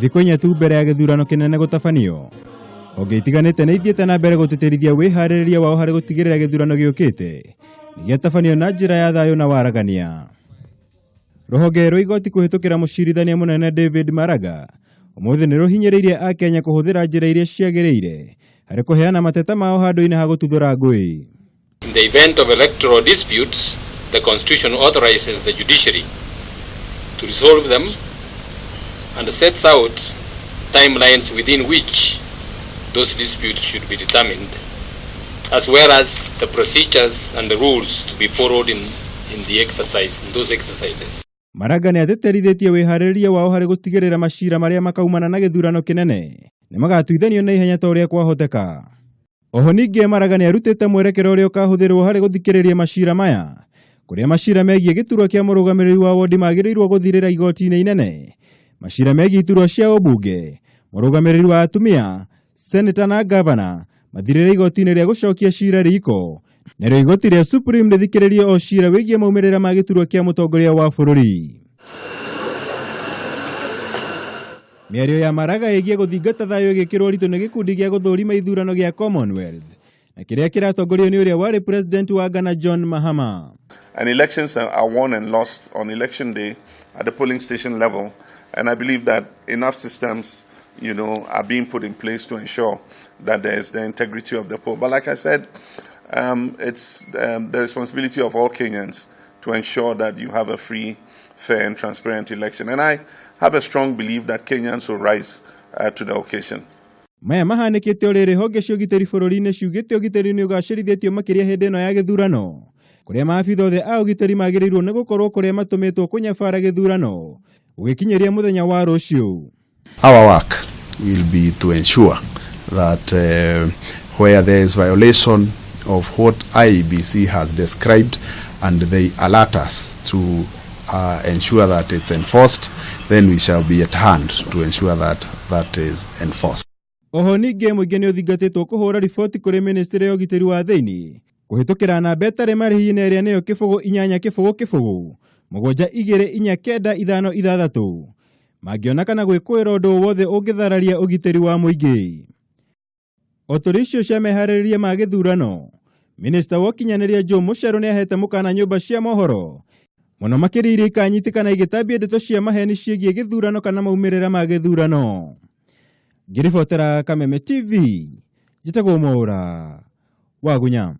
thikũ inya tu mbere ya gĩthurano kĩnene gũtabanio. Honge itiganĩte nĩ ithiĩte na mbere gũtĩtĩrithia wĩharĩrĩria wao harĩ gũtigĩrĩra gĩthurano gĩũkĩte nĩgĩatabanio na njĩra ya thayũ na waragania. Rũhonge rwa igoti kũhĩtũkĩra mũcirithania mũnene David Maraga ũmũthĩ nĩ rũhinyĩrĩirie Akenya kũhũthĩra njĩra iria ciagĩrĩire harĩ kũheana mateta mao handũ-inĩ ha gũtuthũra ngũĩ. In the event of electoral disputes, the Constitution authorizes the judiciary to resolve them and sets out timelines within which those disputes should be determined, as well as the procedures and the rules to be followed in those exercises. Maraga nĩ ateterithĩtie wĩharĩrĩria wao harĩ gũtigĩrĩra macira marĩa makaumana na gĩthurano kĩnene nĩ magatuithanio na ihenya ta ũrĩa kwahoteka. Oho ningĩ Maraga nĩ arutĩte mwerekero ũrĩa ũkahũthĩrwo harĩ gũthikĩrĩria macira maya, kũrĩa macira megiĩ gĩturwa kĩa mũrũgamĩrĩri wa wondi magĩrĩirwo gũthirĩra igoti-inĩ inene, macira megiĩ iturwa cia ũmbunge, mũrũgamĩrĩri wa atumia, seneta na gavana mathirĩre igoti-inĩ rĩa gũcokia cira riko, narĩo igoti rĩa Supreme rĩthikĩrĩrie o cira wĩgiĩ maumĩrĩra ma gĩturwa kĩa mũtongoria wa bũrũri. Mĩario ya Maraga ĩgiĩ gũthingata thayũ ĩgĩkĩrwo ũritũ nĩ gĩkundi gĩa gũthũrima ithurano gĩa Commonwealth na kĩrĩa kĩratongorio nĩ ũrĩa warĩ president wa Ghana John Mahama. And elections are won and lost on election day at the polling station level, and I believe that enough systems, are being put in place to ensure that there is the integrity of the poll. But like I said, it's the responsibility of all Kenyans to ensure that you have a free, fair and transparent election. And I have a strong belief that Kenyans will rise to the occasion. Maya mahanĩkĩte ũrĩrĩ honge cia ũgitĩri bũrũri-inĩ ciugĩte ũgitĩri nĩ ũgacĩrithĩtio makĩria hĩndĩ ĩno ya gĩthurano, kũrĩa maabitha othe a ũgitĩri magĩrĩirwo nĩ gũkorwo kũrĩa matũmĩtwo kũnyabara gĩthurano gũgĩkinyĩria mũthenya wa rũciũ. Our work will be to ensure that where there is violation of what IEBC has described and they alert us to ensure that it's enforced, then we shall be at hand to ensure that that is enforced. Oho ningĩ mũingĩ nĩ ũthingatĩtwo kũhũra riboti kũrĩ ministry ya ũgitĩri wa thĩinĩ kũhĩtũkĩra namba ĩtarĩ marĩhi-inĩ ĩrĩa nĩyo 08000 mangĩona kana gwĩkũĩra ũndũ wothe ũngĩthararia ũgitĩri wa mũingĩ. O tũrĩ icio cia meharĩrĩria ma gĩthurano, Minister wa ũkinyanĩria Joe Mucheru nĩ ahete mũkana nyũmba cia mohoro mũno makĩria iria ikanyitĩkana igĩtambia ndeto cia maheni ciĩgiĩ gĩthurano kana maumĩrĩra ma gĩthurano. Ngĩribotera Kameme TV, njĩtagwo Mwaũra wa Gunya.